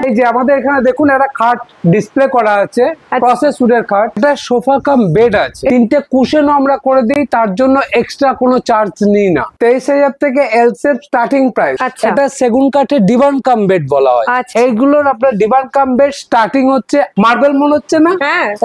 এই যে আমাদের এখানে দেখুন একটা খাট ডিসপ্লে করা আছে, প্রসেস উডের খাট। এটা সোফা কাম বেড আছে, 3টে কুশনও আমরা করে দিই, তার জন্য এক্সট্রা কোনো চার্জ নিই না। 23,000 থেকে এল শেপ স্টার্টিং প্রাইস। এটা সেগুন কাঠের ডিভান কাম বেড বলা হয়। এইগুলোর আপনার ডিভান কাম বেড স্টার্টিং হচ্ছে, মার্বেল মনে হচ্ছে না?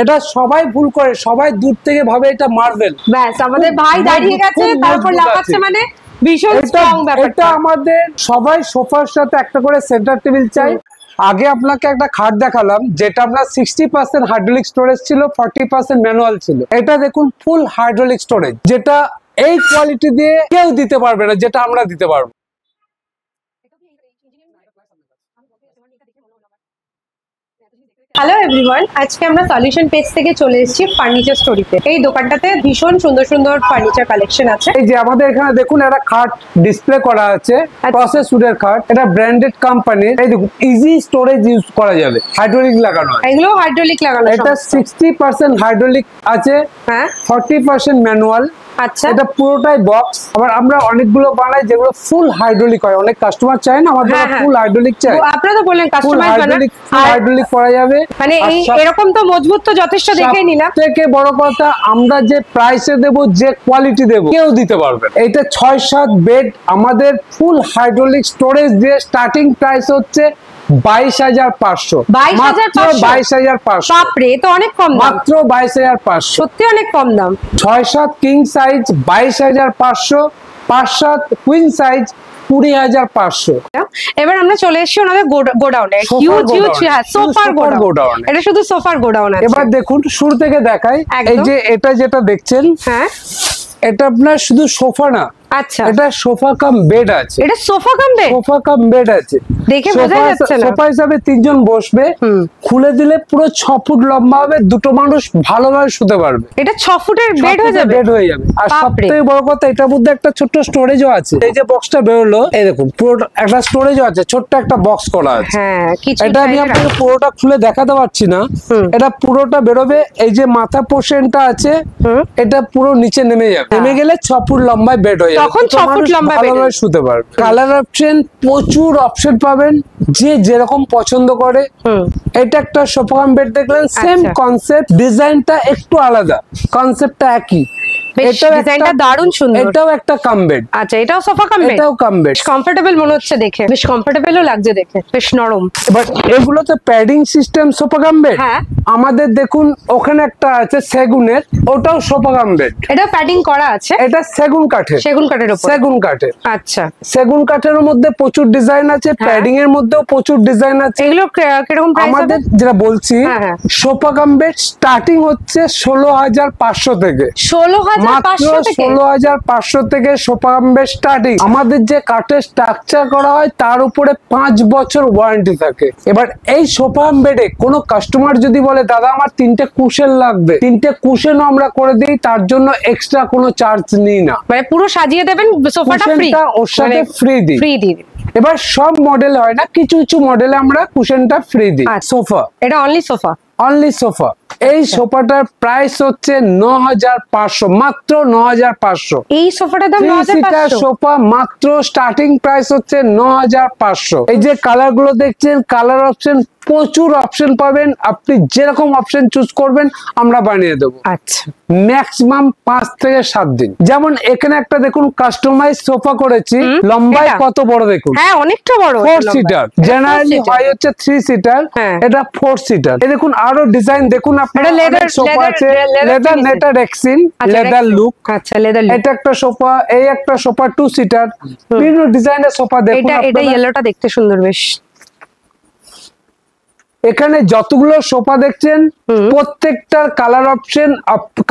এটা সবাই ভুল করে, সবাই দূর থেকে ভাবে এটা মার্বেল। ব্যাস আমাদের ভাই দাঁড়িয়ে গেছে, তারপর লাফাচ্ছে, মানে ভীষণ স্ট্রং ব্যাপারটা। এটা আমাদের সবাই সোফার সাথে একটা করে সেন্টার টেবিল চাই। আগে আপনাকে একটা খাট দেখালাম যেটা আপনার 60% হাইড্রোলিক স্টোরেজ ছিল, 40% ম্যানুয়াল ছিল। এটা দেখুন ফুল হাইড্রোলিক স্টোরেজ, যেটা এই কোয়ালিটি দিয়ে কেউ দিতে পারবে না, যেটা আমরা দিতে পারবো। হ্যালো এভরিওয়ান, আজকে আমরা সলিউশন পেজ থেকে চলে এসেছি ফার্নিচার স্টোরিতে। এই দোকানটাতে ভীষণ সুন্দর সুন্দর ফার্নিচার কালেকশন আছে। এই যে আমাদের এখানে দেখুন একটা খাট ডিসপ্লে করা আছে, প্রসেস উডের খাট। এটা ব্র্যান্ডেড কোম্পানির। এই দেখুন ইজি স্টোরেজ ইউজ করা যাবে, হাইড্রোলিক লাগানো আছে। এগুলো হাইড্রোলিক লাগানো। এটা 60% হাইড্রোলিক আছে, 40% ম্যানুয়াল। আচ্ছা, এটা পুরোটাই বক্স। আবার আমরা অনেকগুলো বানাই যেগুলো ফুল হাইড্রোলিক হয়। অনেক কাস্টমার চায় না আমাদের ফুল হাইড্রোলিক চাই। আপনারা তো বললেন কাস্টমাইজ বানান, হাইড্রোলিক করা যাবে। মানে এই এরকম তো মজবুত তো যথেষ্ট দেখেই নিলাম। থেকে বড় কথা, আমরা যে প্রাইসে দেব, যে কোয়ালিটি দেব, কেউ দিতে পারবে। এটা 6-7 বেড আমাদের ফুল হাইড্রোলিক স্টোরেজ দিয়ে স্টার্টিং প্রাইস হচ্ছে 22,500। মাত্র 22,500। বাপরে, তো অনেক কম দাম। মাত্র 22,500, সত্যি অনেক কম দাম। 6-7 কিং সাইজ 22,500, 5-7 কুইন সাইজ 20,500। এবার আমরা চলে এসেছি ওনাদের গোডাউনে। হিউজ হিউজ সোফার গোডাউন। এটা শুধু সোফার গোডাউন আছে। এবার দেখুন শুরু থেকে দেখাই। এই যে এটা যেটা দেখছেন, এটা আপনার শুধু সোফা না, আচ্ছা, এটা সোফা কাম বেড আছে। এটা sofa cum bed? Sofa cum bed আছে, দেখে বোঝা যাচ্ছে না। সোফা হিসাবে 3 জন বসবে, খুলে দিলে পুরো 6 ফুট লম্বা হবে, দুটো মানুষ ভালোভাবে শুতে পারবে। এটা 6 ফুটের বেড হয়ে যাবে? বেড হয়ে যাবে। আর সবথেকে বড় কথা, এটার মধ্যে একটা ছোট্ট স্টোরেজও আছে। এই যে বক্সটা বেরোলো, এই দেখুন পুরো একটা স্টোরেজও আছে, ছোট্ট একটা বক্স করা আছে। এটা আমি আপনাকে পুরোটা খুলে দেখাতে পারছি না, এটা পুরোটা বেরোবে। এই যে মাথা পোর্শনটা আছে, এটা পুরো নিচে নেমে যাবে। নেমে গেলে 6 ফুট লম্বায় বেড হয়ে যাবে, তখন 6 ফুট লম্বা ভালোভাবে শুতে পারবে। কালার অপশন প্রচুর অপশন পাবেন, যে যেরকম পছন্দ করে। এটা একটা সোফা কাম বেড দেখলেন, সেম কনসেপ্ট, ডিজাইনটা একটু আলাদা, কনসেপ্টটা একই। ডিজাইনটা দারুণ সুন্দর। এটাও একটা কাম বেড। আচ্ছা, এটাও সোফা কাম বেড? এটাও কাম বেড। কমফোর্টেবল মনে হচ্ছে দেখে, বেশ কমফোর্টেবলও লাগছে দেখে, বেশ নরম। বাট এগুলো তো padding system sofa cum bed. আমাদের দেখুন ওখানে একটা আছে সেগুনের, ওটাও সোফা কাম বেড। এটা প্যাডিং করা আছে? এটা সেগুন কাঠের। সেগুন কাঠের উপর? সেগুন কাঠের। আচ্ছা, সেগুন কাঠের মধ্যে প্রচুর ডিজাইন আছে, প্যাডিং এর মধ্যেও প্রচুর ডিজাইন আছে। এগুলো কিরকম প্রাইস? আমাদের যেটা বলছি, সোফা কাম বেড স্টার্টিং হচ্ছে 16,500 থেকে। 16,500 থেকে সোফা কাম বেড স্টার্টিং। আমাদের যে কাঠের স্ট্রাকচার করা হয় তার উপরে 5 বছর ওয়ারেন্টি থাকে। এবার এই সোফা কাম বেডে কোনো কাস্টমার যদি বলে দাদা আমার 3টে কুশন লাগবে, 3টে কুশনও আমরা করে দিই, তার জন্য এক্সট্রা কোনো চার্জ নিই না। মানে পুরো সাজিয়ে দেবেন, সোফাটা ফ্রি, ওর সাথে ফ্রি দিই। এবার সব মডেল হয় না, কিছু কিছু মডেলে আমরা কুশনটা ফ্রি দিই। সোফা, এটা অনলি সোফা? Only sofa. এই সোফাটার প্রাইস হচ্ছে 9,500, মাত্র 9,500। এই সোফাটার দাম 9,500? সোফা মাত্র স্টার্টিং প্রাইস হচ্ছে 9,500। এই যে কালার গুলো দেখছেন, কালার অপশন প্রচুর অপশন পাবেন, আপনি যেরকম অপশন চুজ করবেন আমরা বানিয়ে দেবো। আচ্ছা, ম্যাক্সিমাম 5 থেকে 7 দিন। যেমন এখানে একটা দেখুন কাস্টমাইজ সোফা করেছি, লম্বায় কত বড় দেখুন। হ্যাঁ, অনেকটা বড়। 4 সিটার, জেনারেলি হয় হচ্ছে 3 সিটার, এটা 4 সিটার। এই দেখুন আরো ডিজাইন দেখুন, আপনারা লেদার সোফা আছে, লেদার নেটা রেক্সিন, লেদার লুক। আচ্ছা, লেদার লুক। এটা একটা সোফা, এই একটা সোফা 2 সিটার, বিভিন্ন ডিজাইনের সোফা দেখুন। এটা ইয়েলোটা দেখতে সুন্দর বেশ। এখানে যতগুলো সোফা দেখছেন প্রত্যেকটার কালার অপশন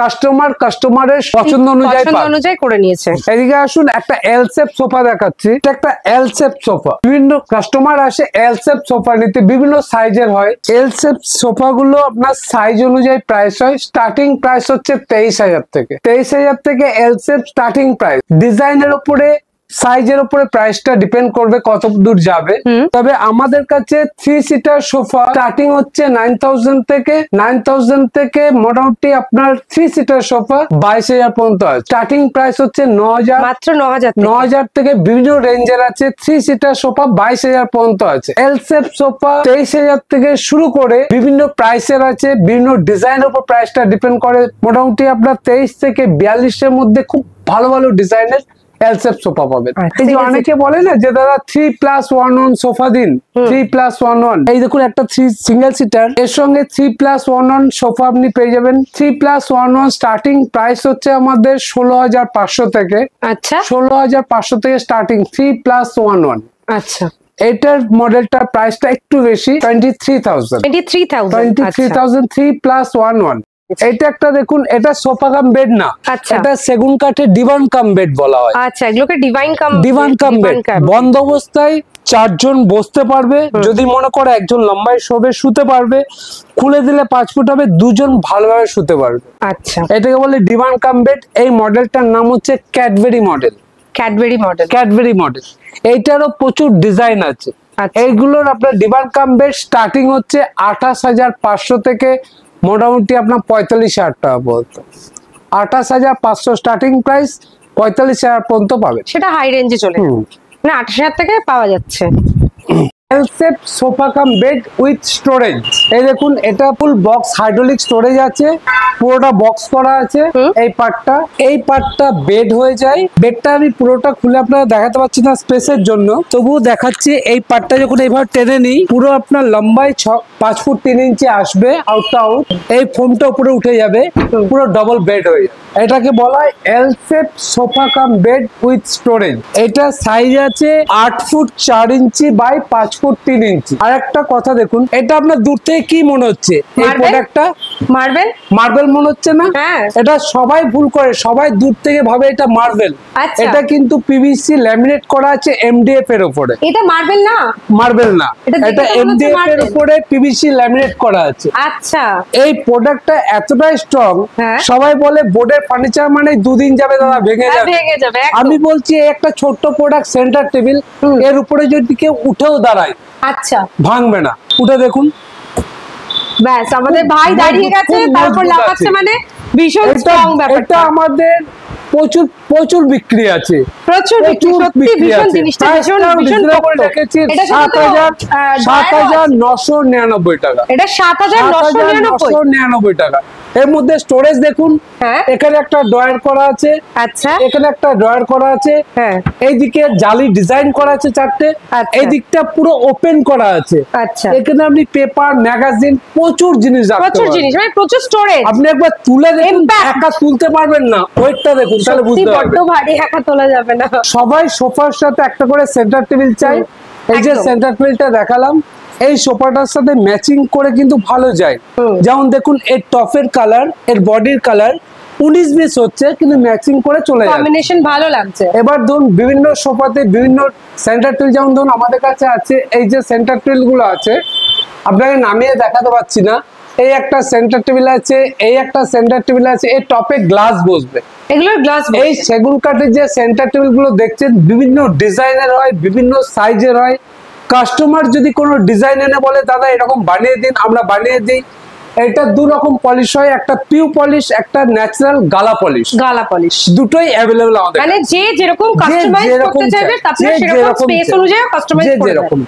কাস্টমারের পছন্দ অনুযায়ী করে নিয়েছে। এদিকে আসুন, একটা এল শেপ সোফা দেখাচ্ছি। এটা একটা এল শেপ সোফা। বিভিন্ন কাস্টমার আসে এল শেপ সোফা নিতে, বিভিন্ন সাইজের হয়। এল শেপ সোফা গুলো আপনার সাইজ অনুযায়ী প্রাইস হয়। স্টার্টিং প্রাইস হচ্ছে 23,000 থেকে। 23,000 থেকে এল শেপ স্টার্টিং প্রাইস। ডিজাইনের উপরে সাইজের উপরে প্রাইসটা ডিপেন্ড করবে কত দূর যাবে। তবে আমাদের কাছে 3 সিটার সোফা স্টার্টিং হচ্ছে 9000 থেকে 9000 থেকে মোটামুটি আপনার 3 সিটার সোফা 22000 পর্যন্ত আছে। স্টার্টিং প্রাইস হচ্ছে 9000, মাত্র 9000 9000 থেকে বিভিন্ন রেঞ্জের আছে। 3 সিটার সোফা 22000 পর্যন্ত আছে। এল শেপ সোফা 23000 থেকে শুরু করে বিভিন্ন প্রাইসের আছে, বিভিন্ন ডিজাইনের উপর প্রাইসটা ডিপেন্ড করে। মোটামুটি আপনার 23 থেকে 42 এর মধ্যে খুব ভালো ভালো ডিজাইনের এল শেপ সোফা পাবেন। এই যে অনেকে বলে না যে দাদা 3+1 সোফা দিন, 3+1। এই দেখুন একটা 3 সিঙ্গেল সিটার, এর সঙ্গে 3+1 সোফা আপনি পেয়ে যাবেন। 3+1 স্টার্টিং প্রাইস হচ্ছে আমাদের 16500 থেকে। আচ্ছা, 16500 থেকে স্টার্টিং 3+1। আচ্ছা, এটার মডেলটার প্রাইসটা একটু বেশি, 23000। 23000 3+1। এটা একটা দেখুন, এটা সোফা কাম বেড না, আচ্ছা। এটা সেগুন কাঠের ডিভান কাম বেড বলা হয়। আচ্ছা, এগুলোকে ডিভান কাম বেড। বন্ধ অবস্থায় 4 জন বসতে পারবে, যদি মনে করে একজন লম্বায় শোবে শুতে পারবে, খুলে দিলে 5 ফুট হবে, 2 জন ভালোভাবে শুতে পারবে। আচ্ছা, এটাকে বলে ডিভান কাম বেড। এই মডেলটার নাম হচ্ছে ক্যাডবেরি মডেল। ক্যাডবেরি মডেল এইটারও প্রচুর ডিজাইন আছে। এইগুলোর আপনার ডিভান কাম বেড স্টার্টিং হচ্ছে 28500 থেকে মোটামুটি আপনার 45000 টাকা পর্যন্ত। 28500 স্টার্টিং প্রাইস, 45000 পর্যন্ত পাবেন। সেটা হাই রেঞ্জে চলে মানে 28000 থেকে পাওয়া যাচ্ছে। এল shape sofa cum bed with storage. এই দেখুন, এটা ফুল বক্স হাইড্রোলিক স্টোরেজ আছে, পুরোটা বক্স করা আছে। এই পার্টটা বেড হয়ে যায়। বেডটা আমি পুরোটা খুলে আপনারা দেখাতে পাচ্ছি না স্পেসের জন্য, তবুও দেখাচ্ছি। এই পার্টটা যখন এইভাবে টেনে নিই, পুরো আপনার লম্বায় 5 ফুট 3 ইঞ্চি আসবে আউটটা আউট। এই ফোমটা উপরে উঠে যাবে, পুরো ডবল বেড হয়ে যাবে। এটাকে বলা হয় এল shape sofa cum bed with storage. এটা সাইজ আছে 8 ফুট 4 ইঞ্চি বাই 5 ফুট 3 ইঞ্চি। আর একটা কথা দেখুন, এটা আপনার দূর থেকে কি মনে হচ্ছে? এই প্রোডাক্টটা মার্বেল মনে হচ্ছে না? এটা সবাই ভুল করে, সবাই দূর থেকে ভাবে এটা মার্বেল। এটা কিন্তু পিভিসি ল্যামিনেট করা আছে এমডিএফ এর উপরে। এটা মার্বেল না, এটা এমডিএফ এর উপরে পিভিসি ল্যামিনেট করা আছে। আচ্ছা, এই প্রোডাক্টটা এতটাই স্ট্রং, সবাই বলে বোর্ডের ফার্নিচার মানে 2 দিন যাবে দাদা, ভেঙে যাবে। আমি বলছি একটা ছোট্ট প্রোডাক্ট, সেন্টার টেবিল, এর উপরে যদি কেউ উঠেও দাঁড়ায়, আচ্ছা, ভাঙবে না। উঠে দেখুন, ব্যাস আমাদের ভাই দাঁড়িয়ে গেছে, তারপর লাফাচ্ছে, মানে ভীষণ স্ট্রং ব্যাপারটা। এটা আমাদের প্রচুর বিক্রি আছে, প্রচুর বিক্রি আছে। জিনিসটা ভীষণ রেখেছি 7999 টাকা। এটা 7999 টাকা। এর মধ্যে স্টোরেজ দেখুন, এখানে একটা ড্রয়ার করা আছে, আচ্ছা, এখানে একটা ড্রয়ার করা আছে, এইদিকে জালি ডিজাইন করা আছে 4টে, এই দিকটা পুরো ওপেন করা আছে। আচ্ছা, এখানে আপনি পেপার, ম্যাগাজিন, প্রচুর জিনিস রাখতে পারবেন। প্রচুর জিনিস মানে প্রচুর স্টোরেজ। আপনি একবার তুলে দেখুন, একা তুলতে পারবেন না, ওয়েটটা দেখুন, তাহলে বুঝতে পারবেন। বড় ভারী একা তোলা যাবে না। সবাই সোফার সাথে একটা করে সেন্টার টেবিল চাই। এই যে সেন্টার টেবিলটা দেখালাম, এই সোফাটার সাথে ম্যাচিং করে কিন্তু ভালো যায়। যেমন দেখুন, এর টপের কালার, এর বডির কালার 19-20 হচ্ছে, কিন্তু ম্যাচিং করে চলে যাচ্ছে, কম্বিনেশন ভালো লাগছে। এবার ধরুন বিভিন্ন সোফাতে বিভিন্ন সেন্টার টেবিল, যেমন ধরুন আমাদের কাছে আছে এই যে সেন্টার টেবিল গুলো আছে, আপনাকে নামিয়ে দেখাতে পাচ্ছি না। এই একটা সেন্টার টেবিল আছে, এই একটা সেন্টার টেবিল আছে, এই টপে গ্লাস বসবে। এগুলোর গ্লাস, এই সেগুন কাঠের যে সেন্টার টেবিল গুলো দেখছেন, বিভিন্ন ডিজাইনের হয়, বিভিন্ন সাইজের হয়। কাস্টমার যদি কোনো ডিজাইন এনে বলে দাদা এরকম বানিয়ে দিন, আমরা বানিয়ে দিই। এটা 2 রকম পলিশ হয়, একটা পিউ পলিশ, একটা ন্যাচারাল গালা পলিশ। দুটোই अवेलेबल আমাদের, মানে যে যেরকম কাস্টমাইজ করতে চাইবে, আপনারা সেরকম স্পেস অনুযায়ী কাস্টমাইজ করে দেবেন।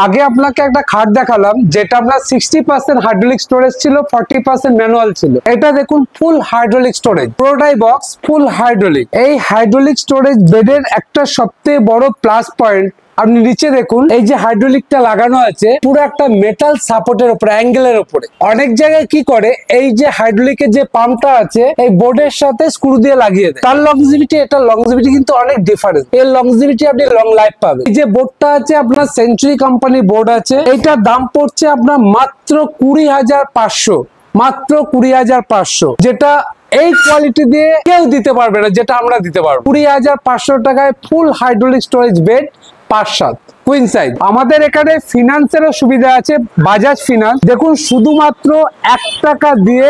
আগে আপনাকে একটা খাট দেখালাম, যেটা আপনার 60% হাইড্রোলিক স্টোরেজ ছিল, 40% ম্যানুয়াল ছিল। এটা দেখুন ফুল হাইড্রোলিক স্টোরেজ, পুরোটাই বক্স, ফুল হাইড্রোলিক। এই হাইড্রোলিক স্টোরেজ বেডের একটা সবথেকে বড় প্লাস পয়েন্ট, আপনি নিচে দেখুন, এই যে হাইড্রোলিকটা লাগানো আছে পুরো একটা মেটাল সাপোর্টের উপরে, অ্যাঙ্গেলের উপরে। অনেক জায়গায় কি করে, এই যে হাইড্রোলিকের যে পাম্পটা আছে এই বোর্ডের সাথে স্ক্রু দিয়ে লাগিয়ে দেয়। তার লংজিভিটি, এটা লংজিভিটি কিন্তু অনেক ডিফারেন্স। এর লংজিভিটি আপনি লং লাইফ পাবেন। এই যে বোর্ডটা আছে আপনার সেঞ্চুরি কোম্পানি বোর্ড আছে, এইটার দাম পড়ছে আপনার মাত্র 20500, মাত্র 20500, যেটা এই কোয়ালিটি দিয়ে কেউ দিতে পারবে না, যেটা আমরা দিতে পারবো। 20500 টাকায় ফুল hydraulic storage bed, 5-7 queen size. আমাদের এখানে ফিনান্সেরও সুবিধা আছে, বাজাজ ফিনান্স। দেখুন শুধুমাত্র 1 টাকা দিয়ে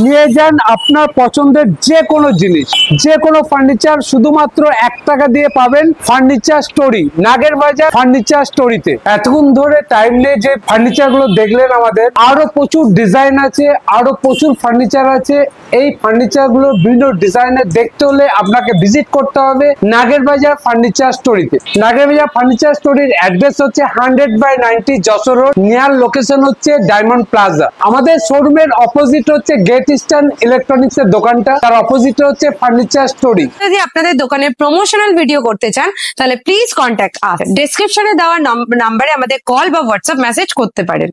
নিয়ে যান আপনার পছন্দের যে কোনো জিনিস, যে কোনো ফার্নিচার শুধুমাত্র 1 টাকা দিয়ে পাবেন ফার্নিচার স্টোরি, নাগের বাজার ফার্নিচার স্টোরিতে। এতক্ষণ ধরে টাইম নিয়ে যে ফার্নিচার গুলো দেখলেন, আমাদের আরো প্রচুর ডিজাইন আছে, আরো প্রচুর ফার্নিচার আছে। এই ফার্নিচার গুলো বিভিন্ন ডিজাইনের দেখতে হলে আপনাকে ভিজিট করতে হবে নাগের বাজার ফার্নিচার স্টোরিতে। নাগের বাজার ফার্নিচার স্টোরির অ্যাড্রেস হচ্ছে 100/90 যশোর রোড, নিয়ার লোকেশন হচ্ছে ডায়মন্ড প্লাজা। আমাদের শোরুমের অপোজিট হচ্ছে গ্রেট ইস্টার্ন ইলেকট্রনিক্স এর দোকানটা, তার অপোজিটে হচ্ছে ফার্নিচার স্টোরি। যদি আপনাদের দোকানের প্রমোশনাল ভিডিও করতে চান তাহলে প্লিজ কন্ট্যাক্ট আস। ডেসক্রিপশনে দেওয়া নাম্বারে আমাদের কল বা হোয়াটসঅ্যাপ মেসেজ করতে পারেন।